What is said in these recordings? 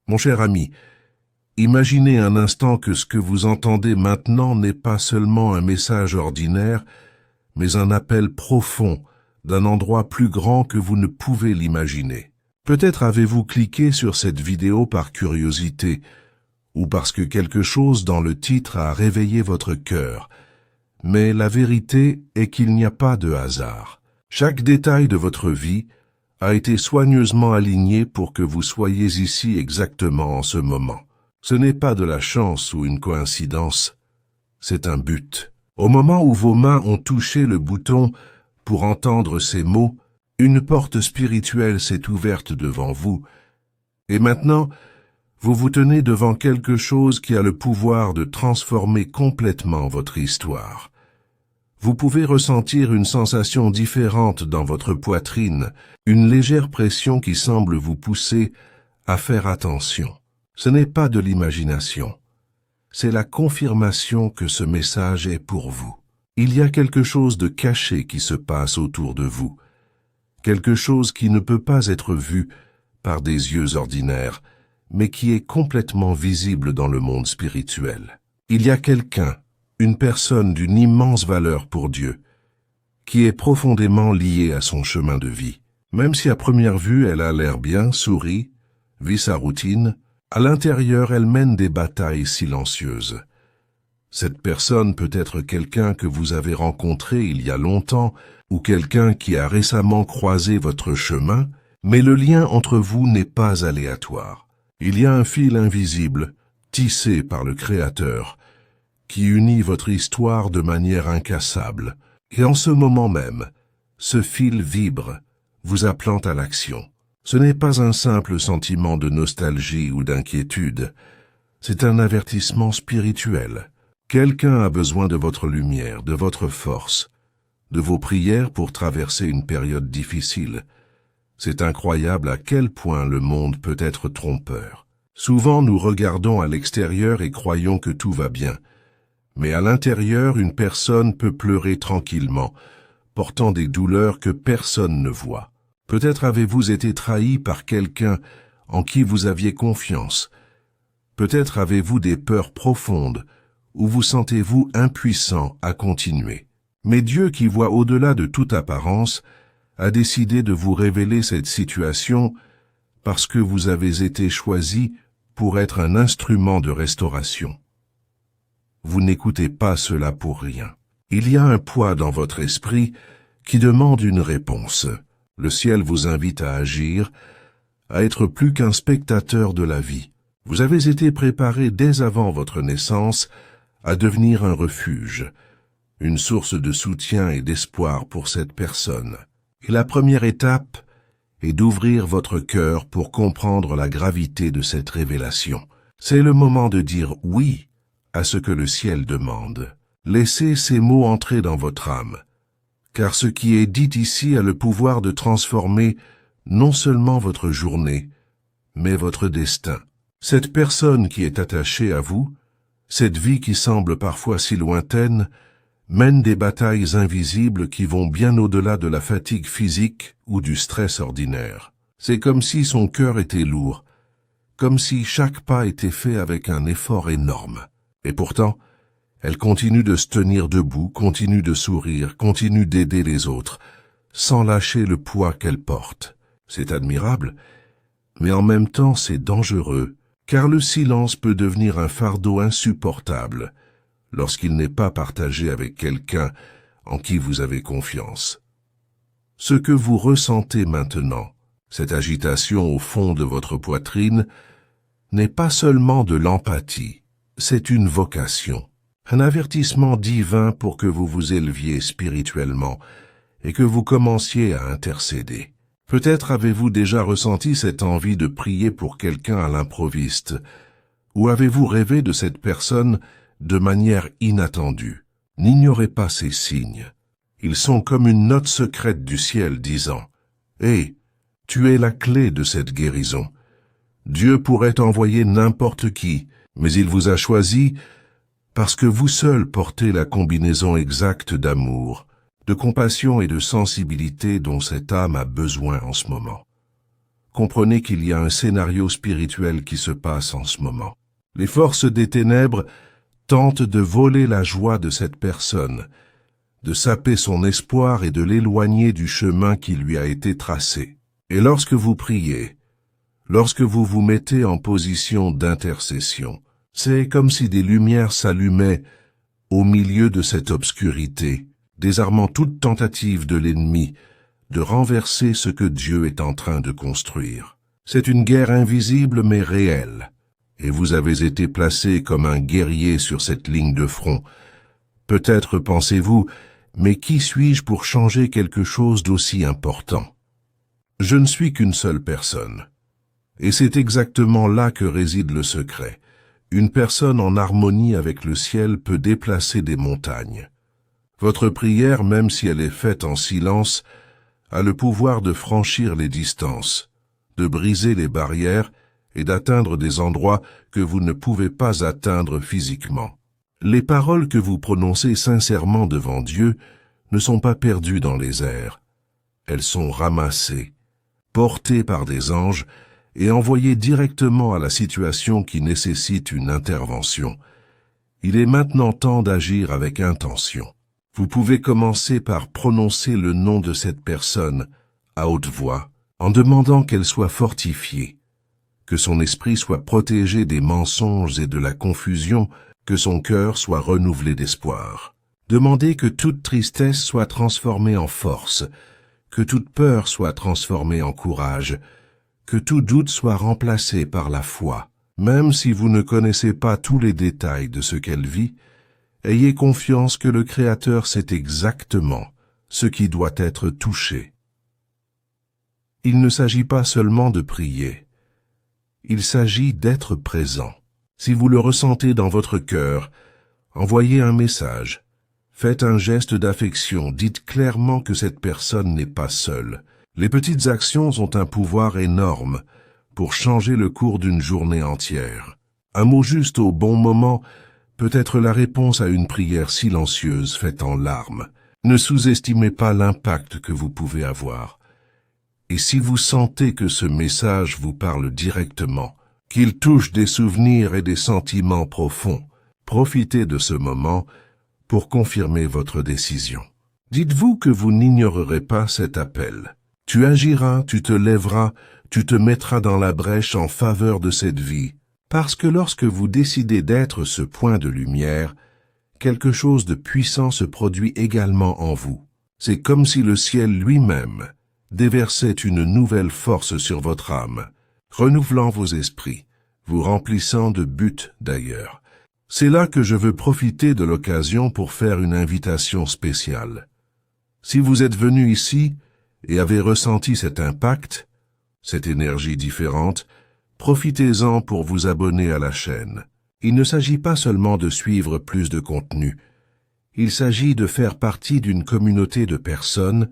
Mon cher ami, imaginez un instant que ce que vous entendez maintenant n'est pas seulement un message ordinaire, mais un appel profond d'un endroit plus grand que vous ne pouvez l'imaginer. Peut-être avez-vous cliqué sur cette vidéo par curiosité, ou parce que quelque chose dans le titre a réveillé votre cœur. Mais la vérité est qu'il n'y a pas de hasard. Chaque détail de votre vie a été soigneusement aligné pour que vous soyez ici exactement en ce moment. Ce n'est pas de la chance ou une coïncidence, c'est un but. Au moment où vos mains ont touché le bouton pour entendre ces mots, une porte spirituelle s'est ouverte devant vous. Et maintenant, vous vous tenez devant quelque chose qui a le pouvoir de transformer complètement votre histoire. Vous pouvez ressentir une sensation différente dans votre poitrine, une légère pression qui semble vous pousser à faire attention. Ce n'est pas de l'imagination, c'est la confirmation que ce message est pour vous. Il y a quelque chose de caché qui se passe autour de vous, quelque chose qui ne peut pas être vu par des yeux ordinaires, mais qui est complètement visible dans le monde spirituel. Il y a quelqu'un, une personne d'une immense valeur pour Dieu, qui est profondément liée à son chemin de vie. Même si à première vue elle a l'air bien, sourit, vit sa routine, à l'intérieur elle mène des batailles silencieuses. Cette personne peut être quelqu'un que vous avez rencontré il y a longtemps ou quelqu'un qui a récemment croisé votre chemin, mais le lien entre vous n'est pas aléatoire. Il y a un fil invisible, tissé par le Créateur, qui unit votre histoire de manière incassable. Et en ce moment même, ce fil vibre, vous appelant à l'action. Ce n'est pas un simple sentiment de nostalgie ou d'inquiétude, c'est un avertissement spirituel. Quelqu'un a besoin de votre lumière, de votre force, de vos prières pour traverser une période difficile. C'est incroyable à quel point le monde peut être trompeur. Souvent nous regardons à l'extérieur et croyons que tout va bien. Mais à l'intérieur, une personne peut pleurer tranquillement, portant des douleurs que personne ne voit. Peut-être avez-vous été trahi par quelqu'un en qui vous aviez confiance. Peut-être avez-vous des peurs profondes, ou vous sentez-vous impuissant à continuer. Mais Dieu, qui voit au-delà de toute apparence, a décidé de vous révéler cette situation parce que vous avez été choisi pour être un instrument de restauration. Vous n'écoutez pas cela pour rien. Il y a un poids dans votre esprit qui demande une réponse. Le ciel vous invite à agir, à être plus qu'un spectateur de la vie. Vous avez été préparé dès avant votre naissance à devenir un refuge, une source de soutien et d'espoir pour cette personne. Et la première étape est d'ouvrir votre cœur pour comprendre la gravité de cette révélation. C'est le moment de dire oui à ce que le ciel demande. Laissez ces mots entrer dans votre âme, car ce qui est dit ici a le pouvoir de transformer non seulement votre journée, mais votre destin. Cette personne qui est attachée à vous, cette vie qui semble parfois si lointaine, mène des batailles invisibles qui vont bien au-delà de la fatigue physique ou du stress ordinaire. C'est comme si son cœur était lourd, comme si chaque pas était fait avec un effort énorme. Et pourtant, elle continue de se tenir debout, continue de sourire, continue d'aider les autres, sans lâcher le poids qu'elle porte. C'est admirable, mais en même temps c'est dangereux, car le silence peut devenir un fardeau insupportable lorsqu'il n'est pas partagé avec quelqu'un en qui vous avez confiance. Ce que vous ressentez maintenant, cette agitation au fond de votre poitrine, n'est pas seulement de l'empathie, c'est une vocation, un avertissement divin pour que vous vous éleviez spirituellement et que vous commenciez à intercéder. Peut-être avez-vous déjà ressenti cette envie de prier pour quelqu'un à l'improviste, ou avez-vous rêvé de cette personne de manière inattendue. N'ignorez pas ces signes. Ils sont comme une note secrète du ciel disant « Hé, tu es la clé de cette guérison. Dieu pourrait envoyer n'importe qui, mais il vous a choisi parce que vous seul portez la combinaison exacte d'amour, de compassion et de sensibilité dont cette âme a besoin en ce moment. » comprenez qu'il y a un scénario spirituel qui se passe en ce moment. Les forces des ténèbres tentent de voler la joie de cette personne, de saper son espoir et de l'éloigner du chemin qui lui a été tracé. Et lorsque vous priez, lorsque vous vous mettez en position d'intercession, c'est comme si des lumières s'allumaient au milieu de cette obscurité, désarmant toute tentative de l'ennemi de renverser ce que Dieu est en train de construire. C'est une guerre invisible mais réelle, et vous avez été placé comme un guerrier sur cette ligne de front. Peut-être pensez-vous, mais qui suis-je pour changer quelque chose d'aussi important? Je ne suis qu'une seule personne. Et c'est exactement là que réside le secret. Une personne en harmonie avec le ciel peut déplacer des montagnes. Votre prière, même si elle est faite en silence, a le pouvoir de franchir les distances, de briser les barrières et d'atteindre des endroits que vous ne pouvez pas atteindre physiquement. Les paroles que vous prononcez sincèrement devant Dieu ne sont pas perdues dans les airs. Elles sont ramassées, portées par des anges et envoyées directement à la situation qui nécessite une intervention. Il est maintenant temps d'agir avec intention. Vous pouvez commencer par prononcer le nom de cette personne à haute voix, en demandant qu'elle soit fortifiée, que son esprit soit protégé des mensonges et de la confusion, que son cœur soit renouvelé d'espoir. Demandez que toute tristesse soit transformée en force, que toute peur soit transformée en courage, que tout doute soit remplacé par la foi. Même si vous ne connaissez pas tous les détails de ce qu'elle vit, ayez confiance que le Créateur sait exactement ce qui doit être touché. Il ne s'agit pas seulement de prier, il s'agit d'être présent. Si vous le ressentez dans votre cœur, envoyez un message, faites un geste d'affection, dites clairement que cette personne n'est pas seule. Les petites actions ont un pouvoir énorme pour changer le cours d'une journée entière. Un mot juste au bon moment peut être la réponse à une prière silencieuse faite en larmes. Ne sous-estimez pas l'impact que vous pouvez avoir. Et si vous sentez que ce message vous parle directement, qu'il touche des souvenirs et des sentiments profonds, profitez de ce moment pour confirmer votre décision. Dites-vous que vous n'ignorerez pas cet appel. Tu agiras, tu te lèveras, tu te mettras dans la brèche en faveur de cette vie. Parce que lorsque vous décidez d'être ce point de lumière, quelque chose de puissant se produit également en vous. C'est comme si le ciel lui-même déversait une nouvelle force sur votre âme, renouvelant vos esprits, vous remplissant de buts d'ailleurs. C'est là que je veux profiter de l'occasion pour faire une invitation spéciale. Si vous êtes venu ici et avez ressenti cet impact, cette énergie différente, profitez-en pour vous abonner à la chaîne. Il ne s'agit pas seulement de suivre plus de contenu. Il s'agit de faire partie d'une communauté de personnes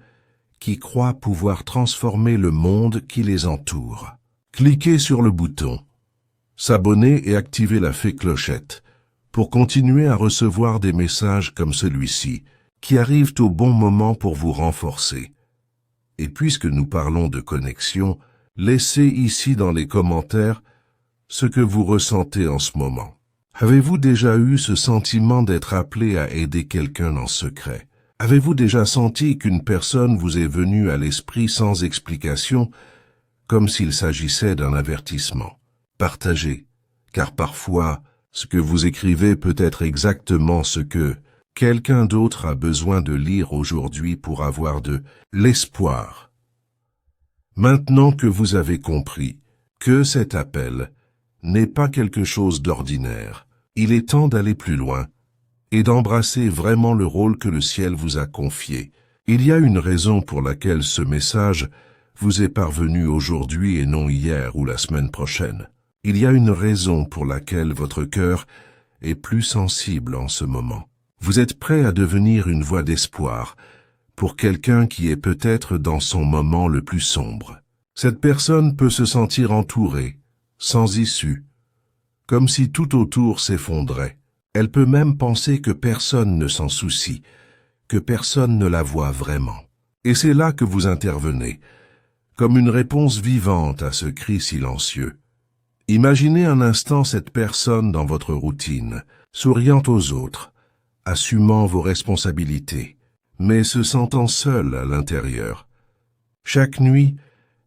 qui croient pouvoir transformer le monde qui les entoure. Cliquez sur le bouton « S'abonner » et activez la fée clochette pour continuer à recevoir des messages comme celui-ci qui arrivent au bon moment pour vous renforcer. Et puisque nous parlons de connexion, laissez ici dans les commentaires ce que vous ressentez en ce moment. Avez-vous déjà eu ce sentiment d'être appelé à aider quelqu'un en secret? Avez-vous déjà senti qu'une personne vous est venue à l'esprit sans explication, comme s'il s'agissait d'un avertissement? Partagez, car parfois, ce que vous écrivez peut être exactement ce que quelqu'un d'autre a besoin de lire aujourd'hui pour avoir de l'espoir. Maintenant que vous avez compris que cet appel n'est pas quelque chose d'ordinaire, il est temps d'aller plus loin et d'embrasser vraiment le rôle que le ciel vous a confié. Il y a une raison pour laquelle ce message vous est parvenu aujourd'hui et non hier ou la semaine prochaine. Il y a une raison pour laquelle votre cœur est plus sensible en ce moment. Vous êtes prêt à devenir une voix d'espoir pour quelqu'un qui est peut-être dans son moment le plus sombre. Cette personne peut se sentir entourée, sans issue, comme si tout autour s'effondrait. Elle peut même penser que personne ne s'en soucie, que personne ne la voit vraiment. Et c'est là que vous intervenez. comme une réponse vivante à ce cri silencieux. Imaginez un instant cette personne dans votre routine, souriant aux autres, assumant vos responsabilités, mais se sentant seule à l'intérieur. Chaque nuit,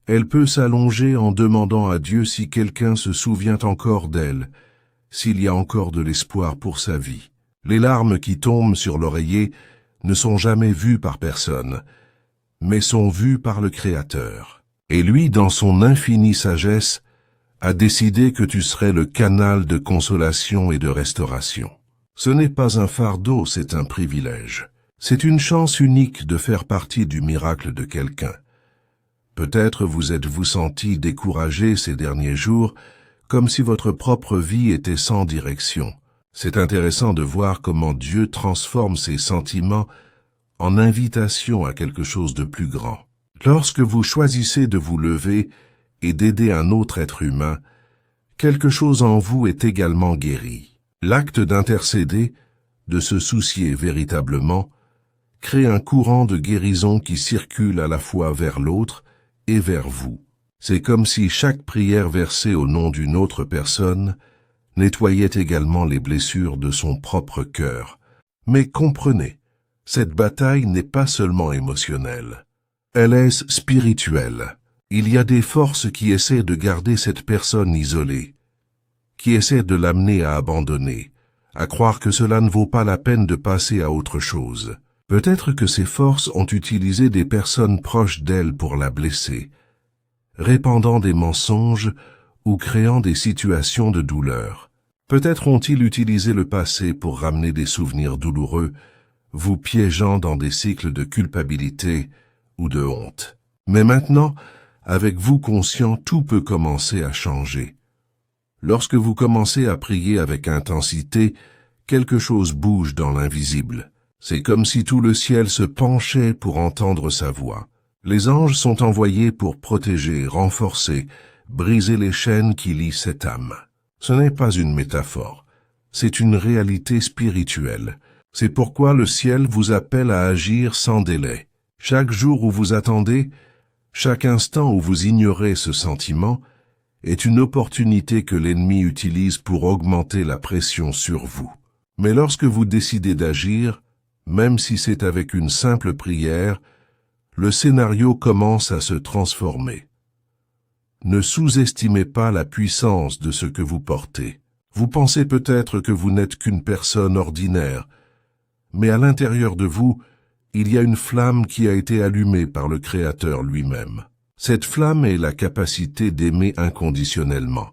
elle peut s'allonger en demandant à Dieu si quelqu'un se souvient encore d'elle, s'il y a encore de l'espoir pour sa vie. Les larmes qui tombent sur l'oreiller ne sont jamais vues par personne, mais sont vues par le Créateur. Et lui, dans son infinie sagesse, a décidé que tu serais le canal de consolation et de restauration. Ce n'est pas un fardeau, c'est un privilège. C'est une chance unique de faire partie du miracle de quelqu'un. Peut-être vous êtes-vous senti découragé ces derniers jours, comme si votre propre vie était sans direction. C'est intéressant de voir comment Dieu transforme ses sentiments en invitation à quelque chose de plus grand. Lorsque vous choisissez de vous lever et d'aider un autre être humain, quelque chose en vous est également guéri. L'acte d'intercéder, de se soucier véritablement, crée un courant de guérison qui circule à la fois vers l'autre et vers vous. C'est comme si chaque prière versée au nom d'une autre personne nettoyait également les blessures de son propre cœur. Mais comprenez, cette bataille n'est pas seulement émotionnelle. Elle est spirituelle. Il y a des forces qui essaient de garder cette personne isolée, qui essaient de l'amener à abandonner, à croire que cela ne vaut pas la peine de passer à autre chose. Peut-être que ces forces ont utilisé des personnes proches d'elle pour la blesser, répandant des mensonges ou créant des situations de douleur. Peut-être ont-ils utilisé le passé pour ramener des souvenirs douloureux, vous piégeant dans des cycles de culpabilité ou de honte. Mais maintenant, avec vous conscient, tout peut commencer à changer. Lorsque vous commencez à prier avec intensité, quelque chose bouge dans l'invisible. C'est comme si tout le ciel se penchait pour entendre sa voix. Les anges sont envoyés pour protéger, renforcer, briser les chaînes qui lient cette âme. Ce n'est pas une métaphore, c'est une réalité spirituelle. C'est pourquoi le ciel vous appelle à agir sans délai. Chaque jour où vous attendez, chaque instant où vous ignorez ce sentiment, est une opportunité que l'ennemi utilise pour augmenter la pression sur vous. Mais lorsque vous décidez d'agir, même si c'est avec une simple prière, le scénario commence à se transformer. Ne sous-estimez pas la puissance de ce que vous portez. Vous pensez peut-être que vous n'êtes qu'une personne ordinaire, mais à l'intérieur de vous, il y a une flamme qui a été allumée par le Créateur lui-même. Cette flamme est la capacité d'aimer inconditionnellement,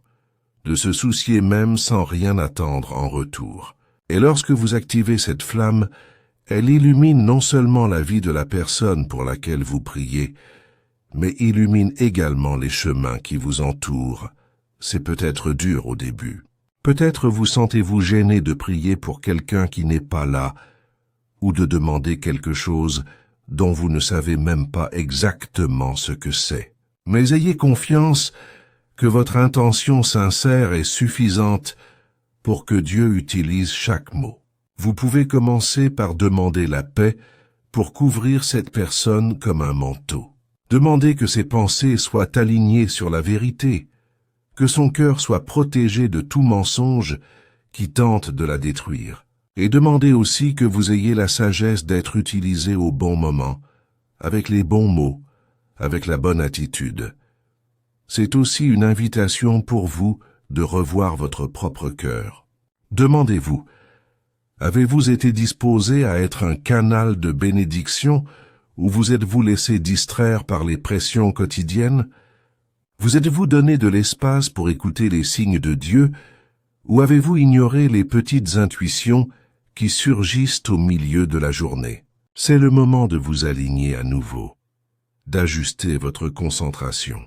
de se soucier même sans rien attendre en retour. Et lorsque vous activez cette flamme, elle illumine non seulement la vie de la personne pour laquelle vous priez, mais illumine également les chemins qui vous entourent. C'est peut-être dur au début. Peut-être vous sentez-vous gêné de prier pour quelqu'un qui n'est pas là, ou de demander quelque chose dont vous ne savez même pas exactement ce que c'est. Mais ayez confiance que votre intention sincère est suffisante pour que Dieu utilise chaque mot. Vous pouvez commencer par demander la paix pour couvrir cette personne comme un manteau. Demandez que ses pensées soient alignées sur la vérité, que son cœur soit protégé de tout mensonge qui tente de la détruire. Et demandez aussi que vous ayez la sagesse d'être utilisé au bon moment, avec les bons mots, avec la bonne attitude. C'est aussi une invitation pour vous de revoir votre propre cœur. Demandez-vous, avez-vous été disposé à être un canal de bénédiction ou vous êtes-vous laissé distraire par les pressions quotidiennes? Vous êtes-vous donné de l'espace pour écouter les signes de Dieu ou avez-vous ignoré les petites intuitions qui surgissent au milieu de la journée? C'est le moment de vous aligner à nouveau, d'ajuster votre concentration.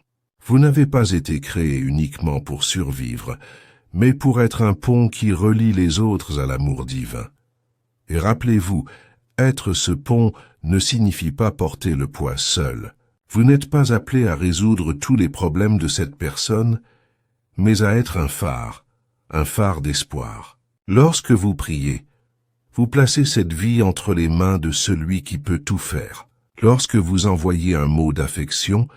Vous n'avez pas été créé uniquement pour survivre, mais pour être un pont qui relie les autres à l'amour divin. Et rappelez-vous, être ce pont ne signifie pas porter le poids seul. Vous n'êtes pas appelé à résoudre tous les problèmes de cette personne, mais à être un phare d'espoir. Lorsque vous priez, vous placez cette vie entre les mains de celui qui peut tout faire. Lorsque vous envoyez un mot d'affection,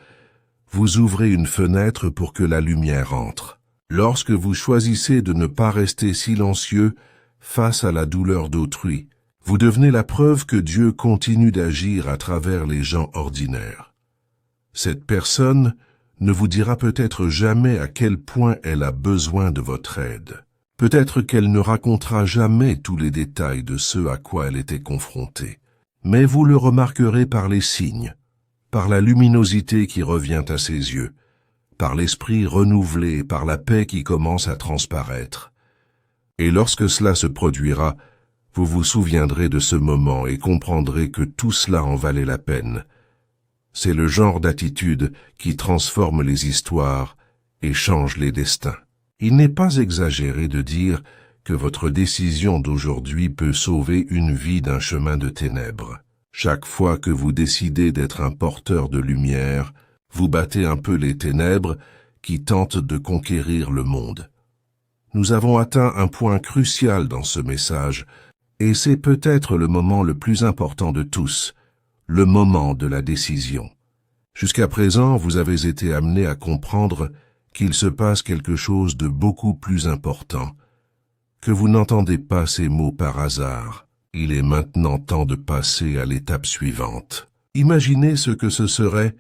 vous ouvrez une fenêtre pour que la lumière entre. Lorsque vous choisissez de ne pas rester silencieux face à la douleur d'autrui, vous devenez la preuve que Dieu continue d'agir à travers les gens ordinaires. Cette personne ne vous dira peut-être jamais à quel point elle a besoin de votre aide. Peut-être qu'elle ne racontera jamais tous les détails de ce à quoi elle était confrontée. Mais vous le remarquerez par les signes, par la luminosité qui revient à ses yeux, par l'esprit renouvelé, par la paix qui commence à transparaître. Et lorsque cela se produira, vous vous souviendrez de ce moment et comprendrez que tout cela en valait la peine. C'est le genre d'attitude qui transforme les histoires et change les destins. Il n'est pas exagéré de dire que votre décision d'aujourd'hui peut sauver une vie d'un chemin de ténèbres. Chaque fois que vous décidez d'être un porteur de lumière, vous battez un peu les ténèbres qui tentent de conquérir le monde. Nous avons atteint un point crucial dans ce message, et c'est peut-être le moment le plus important de tous, le moment de la décision. Jusqu'à présent, vous avez été amené à comprendre qu'il se passe quelque chose de beaucoup plus important, que vous n'entendez pas ces mots par hasard. Il est maintenant temps de passer à l'étape suivante. Imaginez ce que ce serait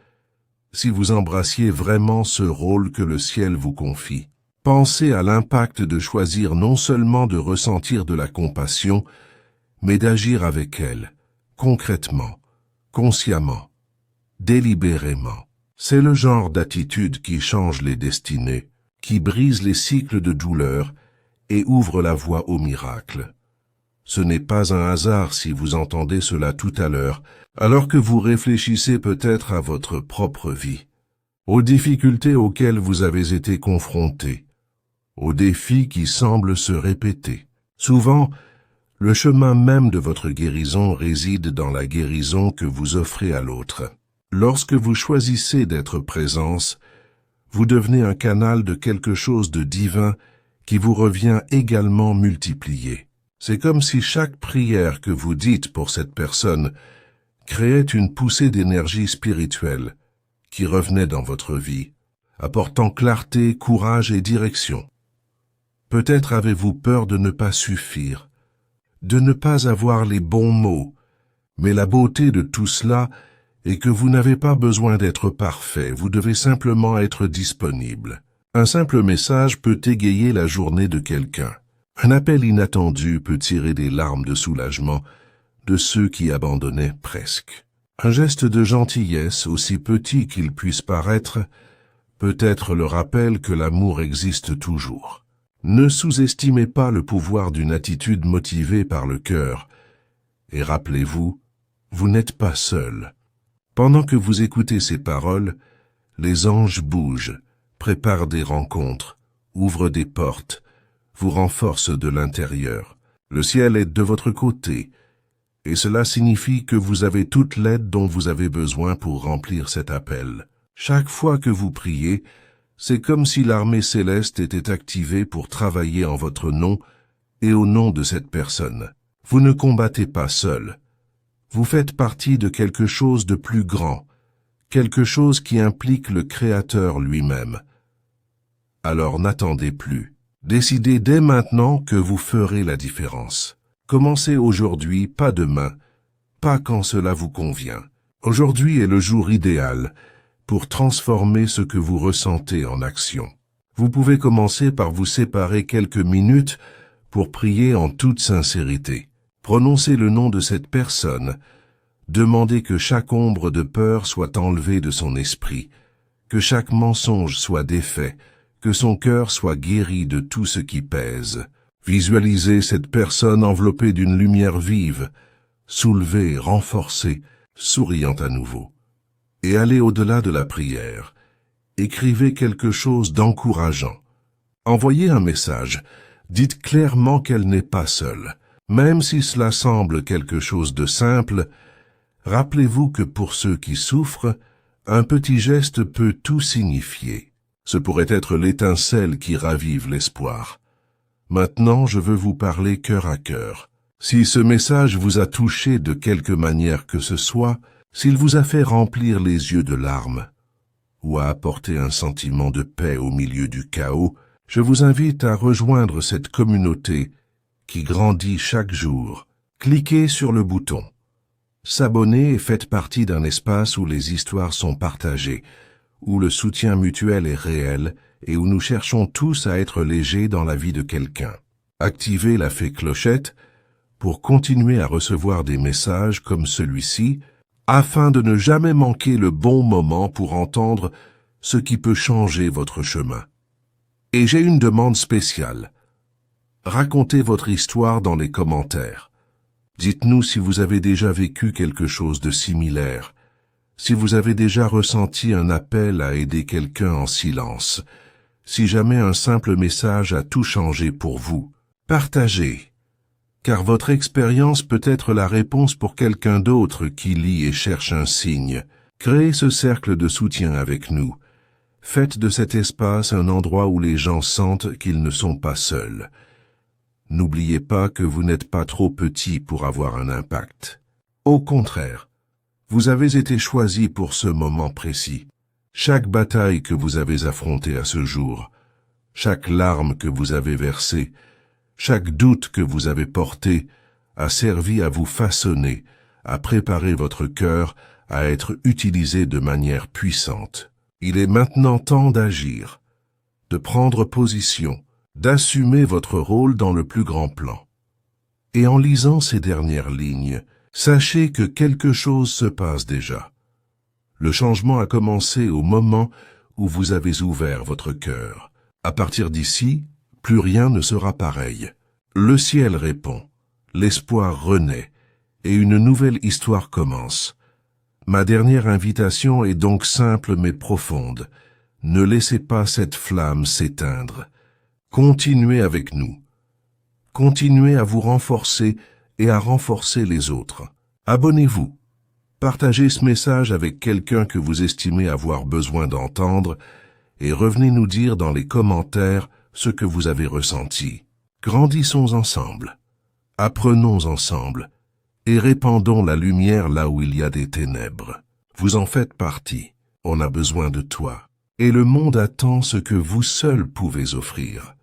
si vous embrassiez vraiment ce rôle que le ciel vous confie. Pensez à l'impact de choisir non seulement de ressentir de la compassion, mais d'agir avec elle, concrètement, consciemment, délibérément. C'est le genre d'attitude qui change les destinées, qui brise les cycles de douleur et ouvre la voie au miracle. Ce n'est pas un hasard si vous entendez cela tout à l'heure, alors que vous réfléchissez peut-être à votre propre vie, aux difficultés auxquelles vous avez été confrontés, aux défis qui semblent se répéter. Souvent, le chemin même de votre guérison réside dans la guérison que vous offrez à l'autre. Lorsque vous choisissez d'être présence, vous devenez un canal de quelque chose de divin qui vous revient également multiplié. C'est comme si chaque prière que vous dites pour cette personne créait une poussée d'énergie spirituelle qui revenait dans votre vie, apportant clarté, courage et direction. Peut-être avez-vous peur de ne pas suffire, de ne pas avoir les bons mots, mais la beauté de tout cela est que vous n'avez pas besoin d'être parfait, vous devez simplement être disponible. Un simple message peut égayer la journée de quelqu'un. Un appel inattendu peut tirer des larmes de soulagement de ceux qui abandonnaient presque. Un geste de gentillesse, aussi petit qu'il puisse paraître, peut être le rappel que l'amour existe toujours. Ne sous-estimez pas le pouvoir d'une attitude motivée par le cœur. Et rappelez-vous, vous n'êtes pas seul. Pendant que vous écoutez ces paroles, les anges bougent, préparent des rencontres, ouvrent des portes, vous renforcent de l'intérieur. Le ciel est de votre côté, et cela signifie que vous avez toute l'aide dont vous avez besoin pour remplir cet appel. Chaque fois que vous priez, c'est comme si l'armée céleste était activée pour travailler en votre nom et au nom de cette personne. Vous ne combattez pas seul. Vous faites partie de quelque chose de plus grand, quelque chose qui implique le Créateur lui-même. Alors n'attendez plus. Décidez dès maintenant que vous ferez la différence. Commencez aujourd'hui, pas demain, pas quand cela vous convient. Aujourd'hui est le jour idéal pour transformer ce que vous ressentez en action. Vous pouvez commencer par vous séparer quelques minutes pour prier en toute sincérité. Prononcez le nom de cette personne. Demandez que chaque ombre de peur soit enlevée de son esprit, que chaque mensonge soit défait, que son cœur soit guéri de tout ce qui pèse. Visualisez cette personne enveloppée d'une lumière vive, soulevée, renforcée, souriant à nouveau. Et allez au-delà de la prière. Écrivez quelque chose d'encourageant. Envoyez un message. Dites clairement qu'elle n'est pas seule. Même si cela semble quelque chose de simple, rappelez-vous que pour ceux qui souffrent, un petit geste peut tout signifier. Ce pourrait être l'étincelle qui ravive l'espoir. Maintenant, je veux vous parler cœur à cœur. Si ce message vous a touché de quelque manière que ce soit, s'il vous a fait remplir les yeux de larmes, ou à apporter un sentiment de paix au milieu du chaos, je vous invite à rejoindre cette communauté qui grandit chaque jour. Cliquez sur le bouton s'abonner et faites partie d'un espace où les histoires sont partagées, où le soutien mutuel est réel et où nous cherchons tous à être légers dans la vie de quelqu'un. Activez la fée clochette pour continuer à recevoir des messages comme celui-ci, afin de ne jamais manquer le bon moment pour entendre ce qui peut changer votre chemin. Et j'ai une demande spéciale. Racontez votre histoire dans les commentaires. Dites-nous si vous avez déjà vécu quelque chose de similaire, si vous avez déjà ressenti un appel à aider quelqu'un en silence, si jamais un simple message a tout changé pour vous. Partagez, car votre expérience peut être la réponse pour quelqu'un d'autre qui lit et cherche un signe. Créez ce cercle de soutien avec nous. Faites de cet espace un endroit où les gens sentent qu'ils ne sont pas seuls. N'oubliez pas que vous n'êtes pas trop petit pour avoir un impact. Au contraire, vous avez été choisi pour ce moment précis. Chaque bataille que vous avez affrontée à ce jour, chaque larme que vous avez versée, chaque doute que vous avez porté a servi à vous façonner, à préparer votre cœur à être utilisé de manière puissante. Il est maintenant temps d'agir, de prendre position, d'assumer votre rôle dans le plus grand plan. Et en lisant ces dernières lignes, sachez que quelque chose se passe déjà. Le changement a commencé au moment où vous avez ouvert votre cœur. À partir d'ici, plus rien ne sera pareil. Le ciel répond, l'espoir renaît, et une nouvelle histoire commence. Ma dernière invitation est donc simple mais profonde. Ne laissez pas cette flamme s'éteindre. Continuez avec nous. Continuez à vous renforcer et à renforcer les autres. Abonnez-vous. Partagez ce message avec quelqu'un que vous estimez avoir besoin d'entendre et revenez nous dire dans les commentaires ce que vous avez ressenti. Grandissons ensemble. Apprenons ensemble et répandons la lumière là où il y a des ténèbres. Vous en faites partie. On a besoin de toi. Et le monde attend ce que vous seuls pouvez offrir.